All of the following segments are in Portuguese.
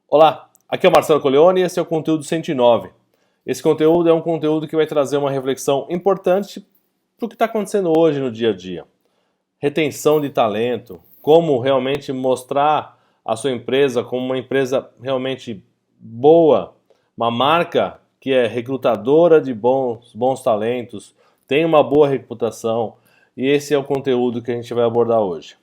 Olá, aqui é o Marcelo Coleoni e esse é o conteúdo 109. Esse conteúdo é um conteúdo que vai trazer uma reflexão importante para o que está acontecendo hoje no dia a dia. Retenção de talento, como realmente mostrar a sua empresa como uma empresa realmente boa, uma marca que é recrutadora de bons talentos, tem uma boa reputação, e esse é o conteúdo que a gente vai abordar hoje.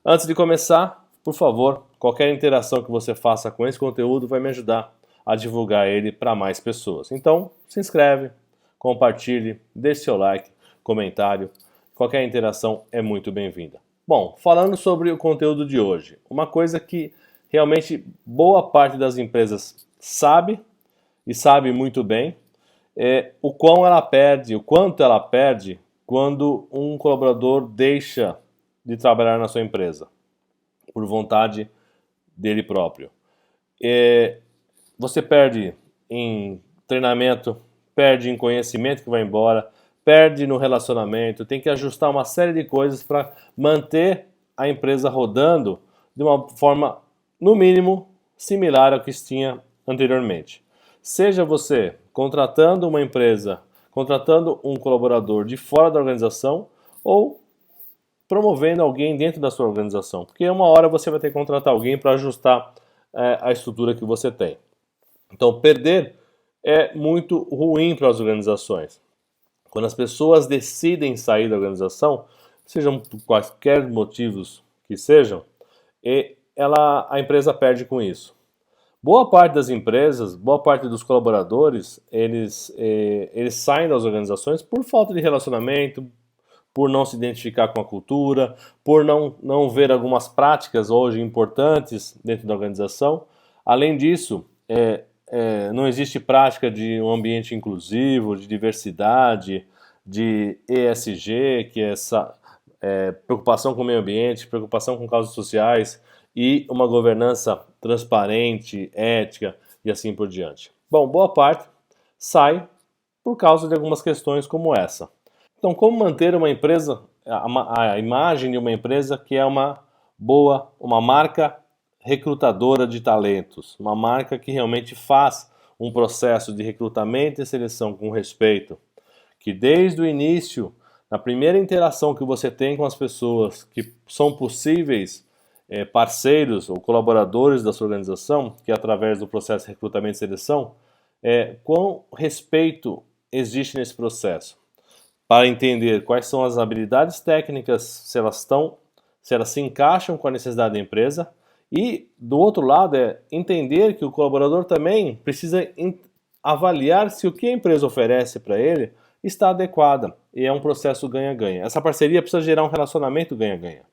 Antes de começar, por favor, qualquer interação que você faça com esse conteúdo vai me ajudar a divulgar ele para mais pessoas. Então, se inscreve, compartilhe, deixe seu like, comentário. Qualquer interação é muito bem-vinda. Bom, falando sobre o conteúdo de hoje, uma coisa que realmente boa parte das empresas sabe e sabe muito bem é o quanto ela perde quando um colaborador deixa de trabalhar na sua empresa por vontade dele próprio. Você perde em treinamento, perde em conhecimento que vai embora, perde no relacionamento, tem que ajustar uma série de coisas para manter a empresa rodando de uma forma, no mínimo, similar ao que tinha anteriormente. Seja você contratando uma empresa, contratando um colaborador de fora da organização ou promovendo alguém dentro da sua organização, porque uma hora você vai ter que contratar alguém para ajustar a estrutura que você tem. Então, perder é muito ruim para as organizações. Quando as pessoas decidem sair da organização, sejam por quaisquer motivos que sejam, a empresa perde com isso. Boa parte das empresas, boa parte dos colaboradores, eles saem das organizações por falta de relacionamento, por não se identificar com a cultura, por não ver algumas práticas hoje importantes dentro da organização. Além disso, não existe prática de um ambiente inclusivo, de diversidade, de ESG, que é essa preocupação com o meio ambiente, preocupação com causas sociais e uma governança transparente, ética e assim por diante. Bom, boa parte sai por causa de algumas questões como essa. Então, como manter uma empresa, a imagem de uma empresa que é uma marca recrutadora de talentos, uma marca que realmente faz um processo de recrutamento e seleção com respeito, que desde o início, na primeira interação que você tem com as pessoas que são possíveis parceiros ou colaboradores da sua organização, que é através do processo de recrutamento e seleção, quão respeito existe nesse processo, para entender quais são as habilidades técnicas, se elas se encaixam com a necessidade da empresa, e do outro lado entender que o colaborador também precisa avaliar se o que a empresa oferece para ele está adequada, e é um processo ganha-ganha. Essa parceria precisa gerar um relacionamento ganha-ganha.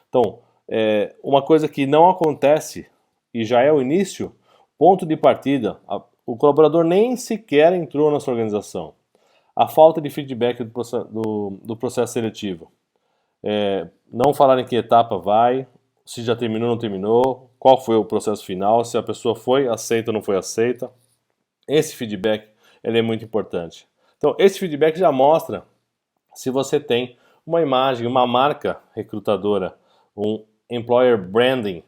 Então, uma coisa que não acontece, e já é o início, ponto de partida, o colaborador nem sequer entrou na sua organização. A falta de feedback do processo seletivo. Não falar em que etapa vai, se já terminou ou não terminou, qual foi o processo final, se a pessoa foi aceita ou não foi aceita. Esse feedback ele é muito importante. Então, esse feedback já mostra se você tem uma imagem, uma marca recrutadora, um employer branding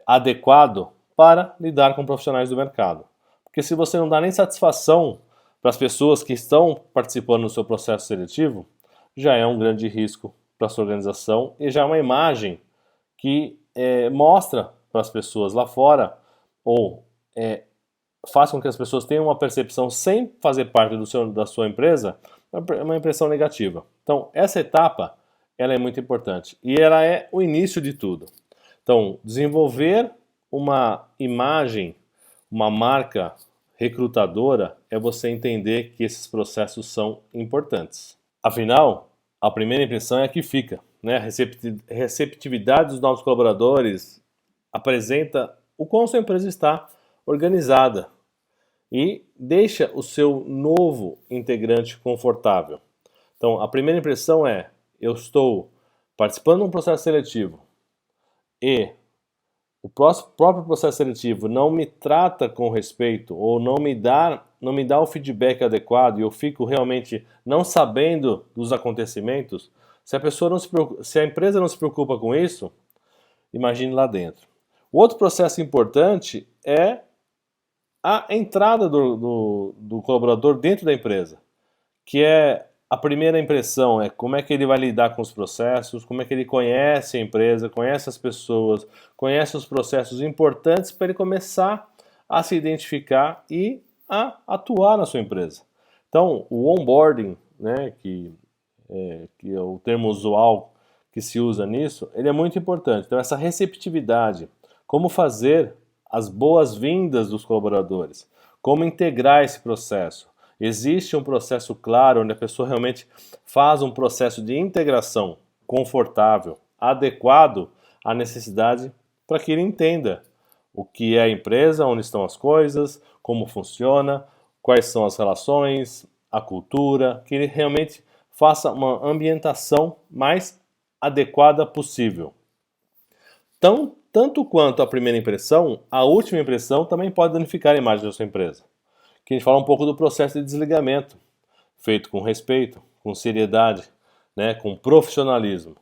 adequado para lidar com profissionais do mercado. Porque se você não dá nem satisfação para as pessoas que estão participando do seu processo seletivo, já é um grande risco para a sua organização e já é uma imagem que mostra para as pessoas lá fora ou faz com que as pessoas tenham uma percepção sem fazer parte da sua empresa, uma impressão negativa. Então, essa etapa ela é muito importante e ela é o início de tudo. Então, desenvolver uma imagem, uma marca recrutadora é você entender que esses processos são importantes. Afinal, a primeira impressão é a que fica, né? A receptividade dos novos colaboradores apresenta o quão sua empresa está organizada e deixa o seu novo integrante confortável. Então, a primeira impressão é: eu estou participando de um processo seletivo e o próprio processo seletivo não me trata com respeito ou não me dá o feedback adequado e eu fico realmente não sabendo dos acontecimentos, se a empresa não se preocupa com isso, imagine lá dentro. O outro processo importante é a entrada do colaborador dentro da empresa, que é a primeira impressão, é como é que ele vai lidar com os processos, como é que ele conhece a empresa, conhece as pessoas, conhece os processos importantes para ele começar a se identificar e a atuar na sua empresa. Então, o onboarding, né, que é o termo usual que se usa nisso, ele é muito importante. Então, essa receptividade, como fazer as boas-vindas dos colaboradores, como integrar esse processo. Existe um processo claro onde a pessoa realmente faz um processo de integração confortável, adequado à necessidade para que ele entenda o que é a empresa, onde estão as coisas, como funciona, quais são as relações, a cultura, que ele realmente faça uma ambientação mais adequada possível. Então, tanto quanto a primeira impressão, a última impressão também pode danificar a imagem da sua empresa. Que a gente fala um pouco do processo de desligamento, feito com respeito, com seriedade, né, com profissionalismo.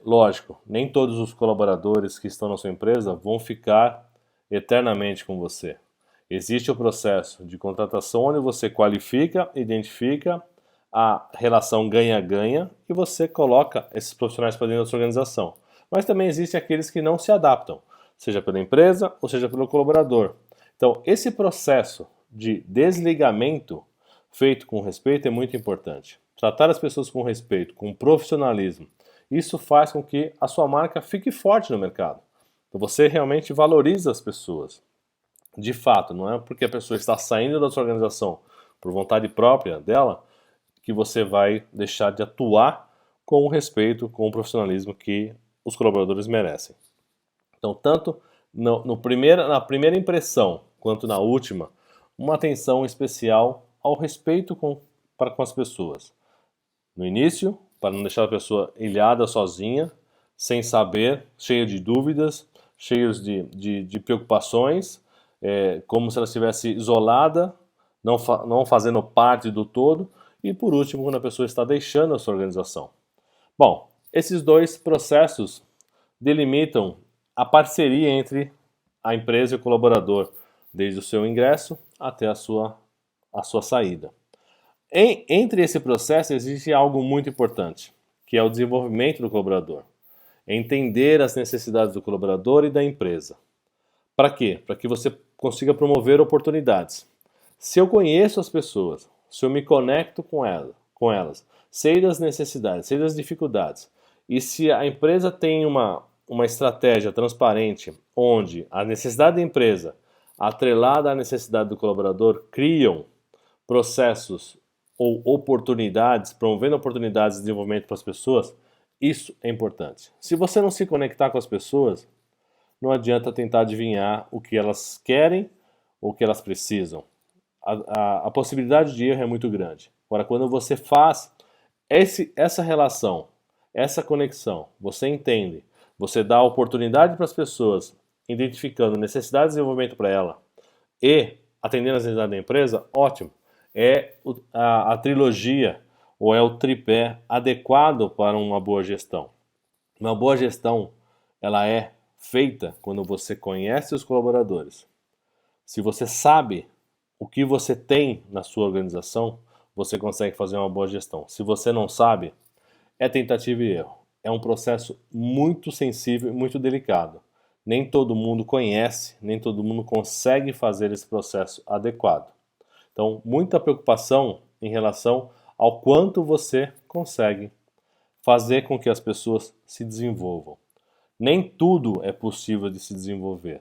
Lógico, nem todos os colaboradores que estão na sua empresa vão ficar eternamente com você. Existe o processo de contratação onde você qualifica, identifica a relação ganha-ganha e você coloca esses profissionais para dentro da sua organização. Mas também existem aqueles que não se adaptam, seja pela empresa ou seja pelo colaborador. Então, esse processo de desligamento feito com respeito é muito importante. Tratar as pessoas com respeito, com profissionalismo, isso faz com que a sua marca fique forte no mercado. Então, você realmente valoriza as pessoas. De fato, não é porque a pessoa está saindo da sua organização por vontade própria dela que você vai deixar de atuar com o respeito, com o profissionalismo que os colaboradores merecem. Então, tanto na primeira impressão quanto na última, uma atenção especial ao respeito para com as pessoas. No início, para não deixar a pessoa ilhada sozinha, sem saber, cheia de dúvidas, cheios de preocupações, como se ela estivesse isolada, não fazendo parte do todo, e por último, quando a pessoa está deixando a sua organização. Bom, esses dois processos delimitam a parceria entre a empresa e o colaborador, desde o seu ingresso até a sua saída. Entre esse processo existe algo muito importante, que é o desenvolvimento do colaborador. É entender as necessidades do colaborador e da empresa. Para quê? Para que você consiga promover oportunidades. Se eu conheço as pessoas, se eu me conecto com elas, sei das necessidades, sei das dificuldades, e se a empresa tem uma estratégia transparente onde a necessidade da empresa, atrelada à necessidade do colaborador, criam processos ou oportunidades, promovendo oportunidades de desenvolvimento para as pessoas, isso é importante. Se você não se conectar com as pessoas, não adianta tentar adivinhar o que elas querem ou o que elas precisam. A possibilidade de erro é muito grande. Agora, quando você faz essa relação, essa conexão, você entende, você dá oportunidade para as pessoas, identificando necessidade de desenvolvimento para ela e atendendo as necessidades da empresa, ótimo. É a trilogia ou é o tripé adequado para uma boa gestão. Uma boa gestão, ela é feita quando você conhece os colaboradores. Se você sabe o que você tem na sua organização, você consegue fazer uma boa gestão. Se você não sabe, é tentativa e erro. É um processo muito sensível e muito delicado. Nem todo mundo conhece, nem todo mundo consegue fazer esse processo adequado. Então, muita preocupação em relação ao quanto você consegue fazer com que as pessoas se desenvolvam. Nem tudo é possível de se desenvolver.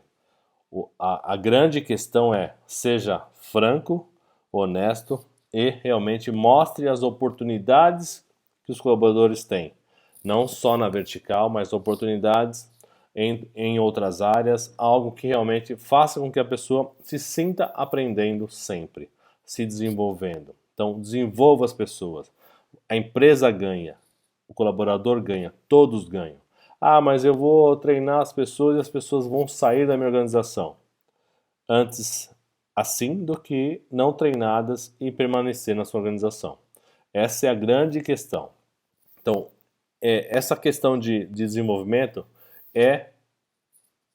A grande questão é: seja franco, honesto e realmente mostre as oportunidades que os colaboradores têm. Não só na vertical, mas oportunidades em outras áreas, algo que realmente faça com que a pessoa se sinta aprendendo sempre, se desenvolvendo. Então, desenvolva as pessoas. A empresa ganha, o colaborador ganha, todos ganham. Ah, mas eu vou treinar as pessoas e as pessoas vão sair da minha organização. Antes assim do que não treinadas e permanecer na sua organização. Essa é a grande questão. Então, essa questão de desenvolvimento é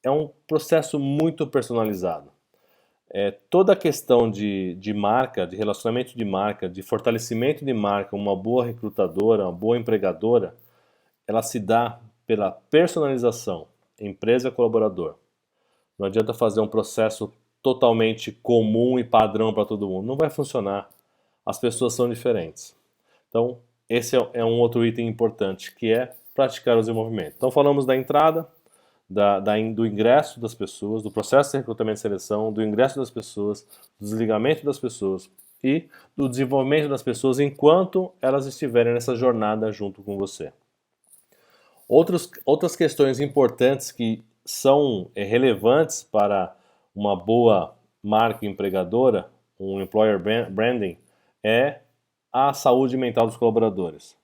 é um processo muito personalizado. Toda a questão de marca, de relacionamento de marca, de fortalecimento de marca, uma boa recrutadora, uma boa empregadora, ela se dá pela personalização, empresa-colaborador. Não adianta fazer um processo totalmente comum e padrão para todo mundo. Não vai funcionar. As pessoas são diferentes. Então, esse é um outro item importante, que é praticar o desenvolvimento. Então, falamos da entrada, do ingresso das pessoas, do processo de recrutamento e seleção, do ingresso das pessoas, do desligamento das pessoas e do desenvolvimento das pessoas enquanto elas estiverem nessa jornada junto com você. Outras questões importantes que são relevantes para uma boa marca empregadora, um employer branding, é a saúde mental dos colaboradores.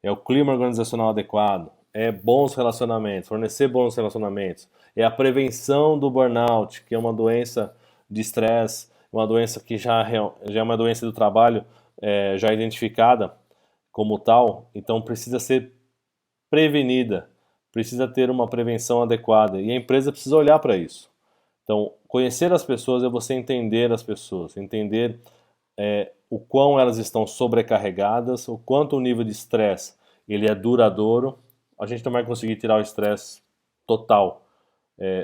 É o clima organizacional adequado, é bons relacionamentos, fornecer bons relacionamentos, é a prevenção do burnout, que é uma doença de estresse, uma doença que já é uma doença do trabalho já identificada como tal, então precisa ser prevenida, precisa ter uma prevenção adequada e a empresa precisa olhar para isso. Então, conhecer as pessoas é você entender as pessoas, entender o quão elas estão sobrecarregadas, o quanto o nível de estresse ele é duradouro. A gente não vai conseguir tirar o estresse total.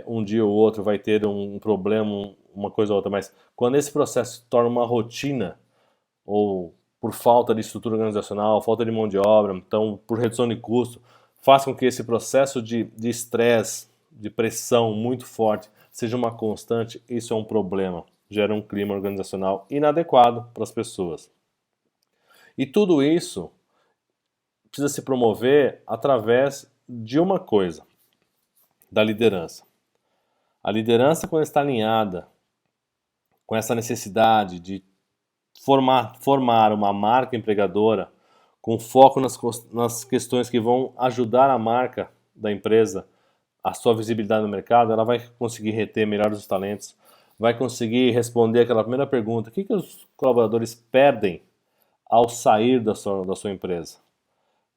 Um dia ou outro vai ter um problema, uma coisa ou outra, mas quando esse processo se torna uma rotina, ou por falta de estrutura organizacional, falta de mão de obra, então por redução de custo, faz com que esse processo de estresse, de pressão muito forte, seja uma constante, isso é um problema. Gera um clima organizacional inadequado para as pessoas. E tudo isso precisa se promover através de uma coisa, da liderança. A liderança, quando está alinhada com essa necessidade de formar uma marca empregadora com foco nas questões que vão ajudar a marca da empresa, a sua visibilidade no mercado, ela vai conseguir reter melhor os talentos, vai conseguir responder aquela primeira pergunta: o que os colaboradores perdem ao sair da sua empresa?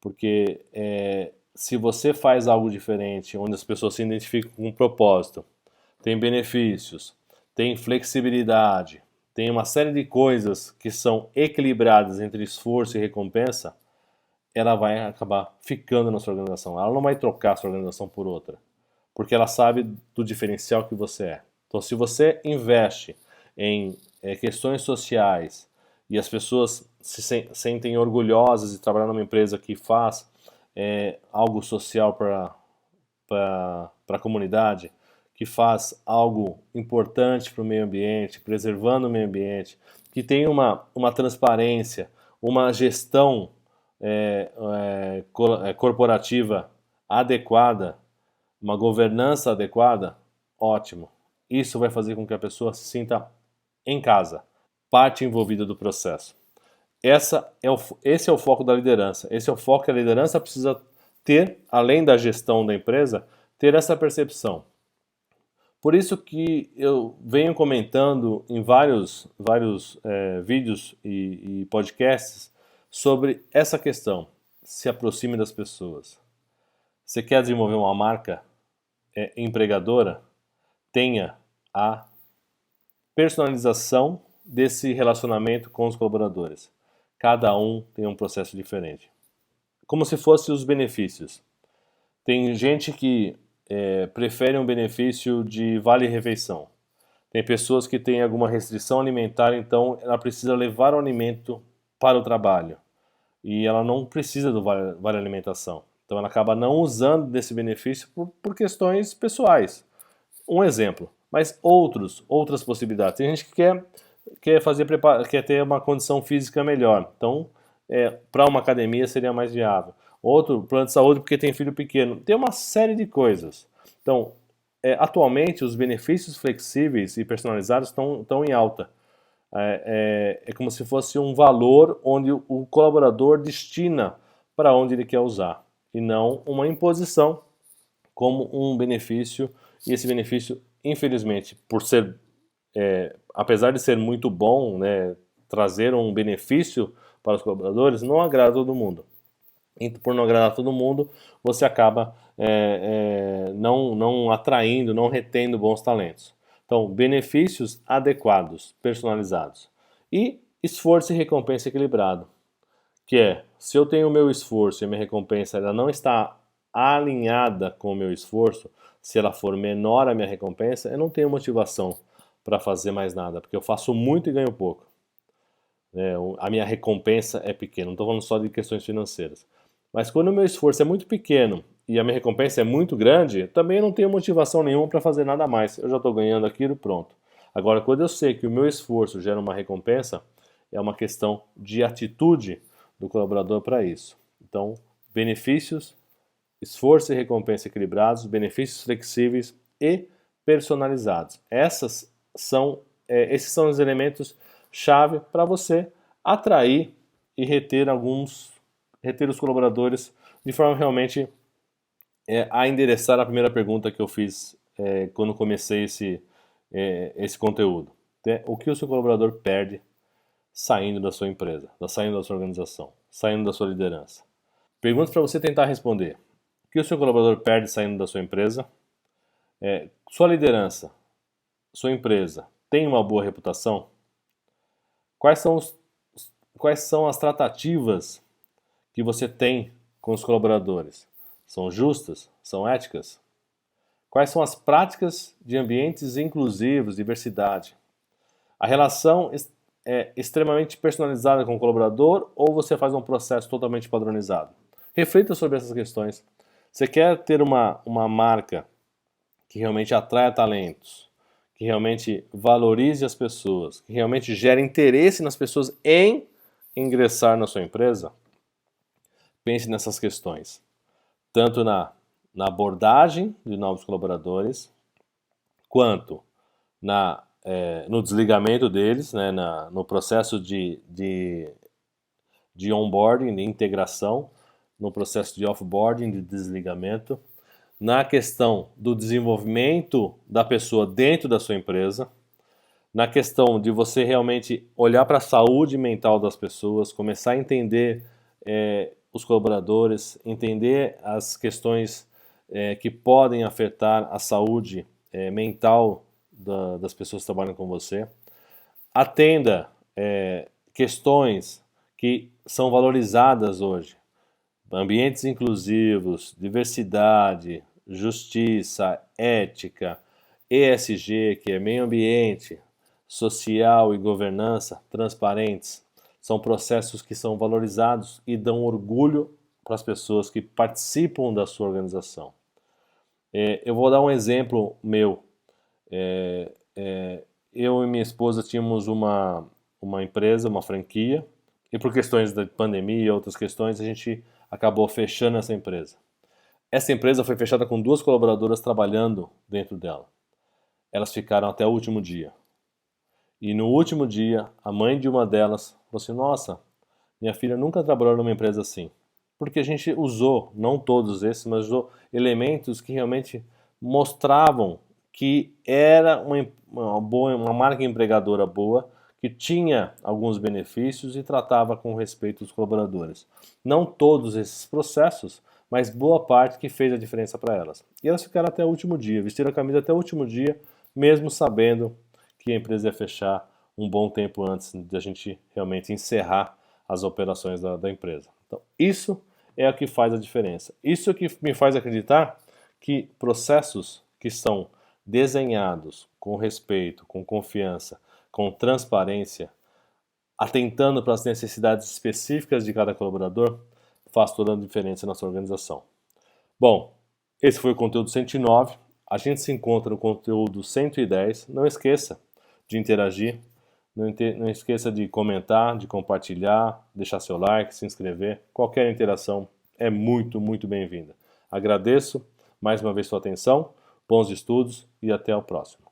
Porque se você faz algo diferente, onde as pessoas se identificam com um propósito, tem benefícios, tem flexibilidade, tem uma série de coisas que são equilibradas entre esforço e recompensa, ela vai acabar ficando na sua organização. Ela não vai trocar a sua organização por outra, porque ela sabe do diferencial que você é. Então, se você investe em questões sociais e as pessoas se sentem orgulhosas de trabalhar numa empresa que faz algo social para a comunidade, que faz algo importante para o meio ambiente, preservando o meio ambiente, que tem uma transparência, uma gestão corporativa adequada, uma governança adequada, ótimo. Isso vai fazer com que a pessoa se sinta em casa, parte envolvida do processo. Esse é o foco da liderança. Esse é o foco que a liderança precisa ter, além da gestão da empresa, ter essa percepção. Por isso que eu venho comentando em vários vídeos e podcasts sobre essa questão. Se aproxime das pessoas. Você quer desenvolver uma marca empregadora? Tenha a personalização desse relacionamento com os colaboradores. Cada um tem um processo diferente. Como se fossem os benefícios. Tem gente que prefere um benefício de vale-refeição. Tem pessoas que têm alguma restrição alimentar, então ela precisa levar o alimento para o trabalho. E ela não precisa do vale-alimentação. Então ela acaba não usando desse benefício por questões pessoais. Um exemplo. Mas outras possibilidades. Tem gente que quer ter uma condição física melhor. Então, para uma academia seria mais viável. Outro, plano de saúde porque tem filho pequeno. Tem uma série de coisas. Então, atualmente, os benefícios flexíveis e personalizados estão em alta. É como se fosse um valor onde o colaborador destina para onde ele quer usar. E não uma imposição como um benefício. E esse benefício, infelizmente, apesar de ser muito bom, né, trazer um benefício para os colaboradores, não agrada todo mundo. e por não agradar todo mundo, você acaba não atraindo, não retendo bons talentos. Então, benefícios adequados, personalizados. E esforço e recompensa equilibrado, que é, se eu tenho o meu esforço e a minha recompensa ela não está alinhada com o meu esforço, se ela for menor a minha recompensa, eu não tenho motivação para fazer mais nada, porque eu faço muito e ganho pouco. A minha recompensa é pequena, não estou falando só de questões financeiras. Mas quando o meu esforço é muito pequeno e a minha recompensa é muito grande, também não tenho motivação nenhuma para fazer nada mais. Eu já estou ganhando aquilo, pronto. Agora, quando eu sei que o meu esforço gera uma recompensa, é uma questão de atitude do colaborador para isso. Então, benefícios, esforço e recompensa equilibrados, benefícios flexíveis e personalizados. Esses são os elementos chave para você atrair e reter os colaboradores de forma realmente a endereçar a primeira pergunta que eu fiz quando comecei esse conteúdo. O que o seu colaborador perde saindo da sua empresa, saindo da sua organização, saindo da sua liderança? Perguntas para você tentar responder. O que o seu colaborador perde saindo da sua empresa? Sua liderança, sua empresa, tem uma boa reputação? Quais são as tratativas que você tem com os colaboradores? São justas? São éticas? Quais são as práticas de ambientes inclusivos, diversidade? A relação é extremamente personalizada com o colaborador ou você faz um processo totalmente padronizado? Reflita sobre essas questões. Você quer ter uma marca que realmente atraia talentos, que realmente valorize as pessoas, que realmente gere interesse nas pessoas em ingressar na sua empresa? Pense nessas questões, tanto na abordagem de novos colaboradores, quanto no desligamento deles, né, no processo de onboarding, de integração, no processo de offboarding, de desligamento, na questão do desenvolvimento da pessoa dentro da sua empresa, na questão de você realmente olhar para a saúde mental das pessoas, começar a entender os colaboradores, entender as questões que podem afetar a saúde mental das pessoas que trabalham com você. Atenda questões que são valorizadas hoje. Ambientes inclusivos, diversidade, justiça, ética, ESG, que é meio ambiente, social e governança, transparentes. São processos que são valorizados e dão orgulho para as pessoas que participam da sua organização. Eu vou dar um exemplo meu. Eu e minha esposa tínhamos uma empresa, uma franquia, e por questões da pandemia e outras questões, a gente acabou fechando essa empresa. Essa empresa foi fechada com 2 colaboradoras trabalhando dentro dela. Elas ficaram até o último dia. E no último dia, a mãe de uma delas falou assim: nossa, minha filha nunca trabalhou numa empresa assim. Porque a gente usou, não todos esses, mas usou elementos que realmente mostravam que era uma marca empregadora boa, que tinha alguns benefícios e tratava com respeito os colaboradores. Não todos esses processos, mas boa parte que fez a diferença para elas. E elas ficaram até o último dia, vestiram a camisa até o último dia, mesmo sabendo que a empresa ia fechar um bom tempo antes de a gente realmente encerrar as operações da empresa. Então, isso é o que faz a diferença. Isso é o que me faz acreditar que processos que são desenhados com respeito, com confiança, com transparência, atentando para as necessidades específicas de cada colaborador, faz toda a diferença na sua organização. Bom, esse foi o conteúdo 109. A gente se encontra no conteúdo 110. Não esqueça de interagir, não esqueça de comentar, de compartilhar, deixar seu like, se inscrever. Qualquer interação é muito, muito bem-vinda. Agradeço mais uma vez sua atenção, bons estudos e até o próximo.